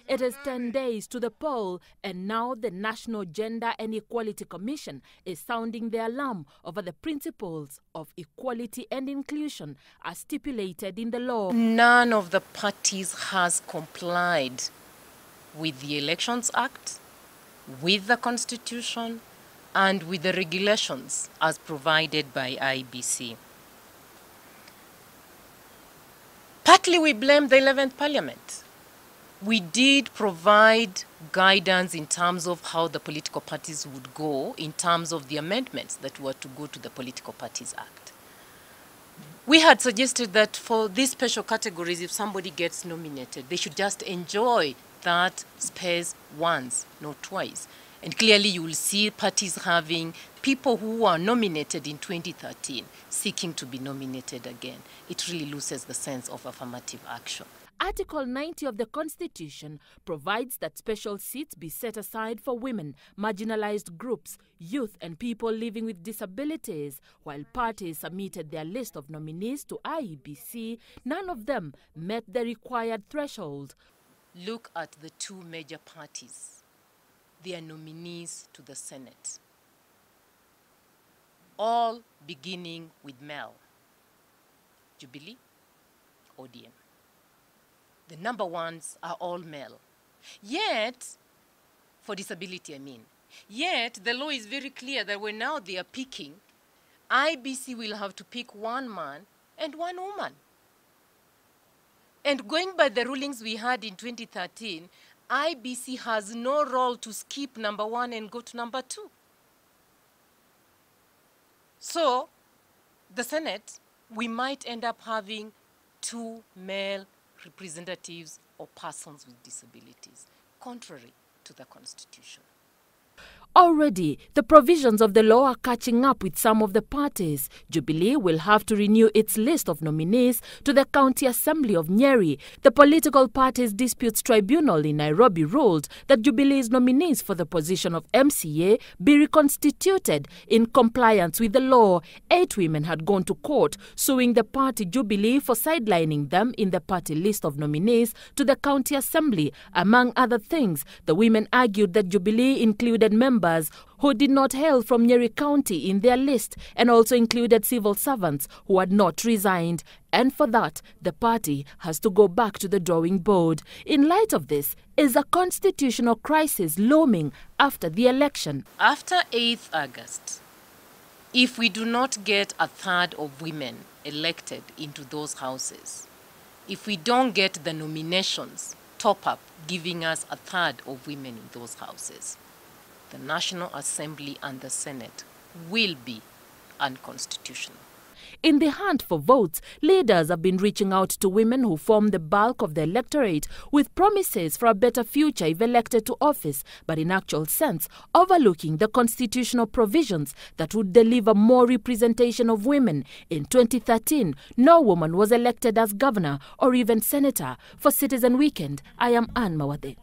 It is 10 days to the poll, and now the National Gender and Equality Commission is sounding the alarm over the principles of equality and inclusion as stipulated in the law. None of the parties has complied with the Elections Act, with the Constitution, and with the regulations as provided by IEBC. Partly we blame the 11th Parliament. We did provide guidance in terms of how the political parties would go, in terms of the amendments that were to go to the Political Parties Act. We had suggested that for these special categories, if somebody gets nominated, they should just enjoy that space once, not twice. And clearly you will see parties having people who were nominated in 2013 seeking to be nominated again. It really loses the sense of affirmative action. Article 90 of the Constitution provides that special seats be set aside for women, marginalized groups, youth and people living with disabilities. While parties submitted their list of nominees to IEBC, none of them met the required threshold. Look at the two major parties. They are nominees to the Senate, all beginning with male. Jubilee, ODM. The number ones are all male. Yet, for disability I mean, yet the law is very clear that when now they are picking, IEBC will have to pick one man and one woman. And going by the rulings we had in 2013, IEBC has no role to skip number one and go to number two. So, the Senate, we might end up having two male representatives or persons with disabilities, contrary to the Constitution. Already, the provisions of the law are catching up with some of the parties. Jubilee will have to renew its list of nominees to the County Assembly of Nyeri. The political parties' disputes tribunal in Nairobi ruled that Jubilee's nominees for the position of MCA be reconstituted in compliance with the law. 8 women had gone to court suing the party Jubilee for sidelining them in the party list of nominees to the County Assembly. Among other things, the women argued that Jubilee included members who did not hail from Nyeri County in their list and also included civil servants who had not resigned. And for that, the party has to go back to the drawing board. In light of this, is a constitutional crisis looming after the election? After 8th August, if we do not get a third of women elected into those houses, if we don't get the nominations top up giving us a third of women in those houses, the National Assembly and the Senate will be unconstitutional. In the hunt for votes, leaders have been reaching out to women who form the bulk of the electorate with promises for a better future if elected to office, but in actual sense, overlooking the constitutional provisions that would deliver more representation of women. In 2013, no woman was elected as governor or even senator. For Citizen Weekend, I am Anne Mawade.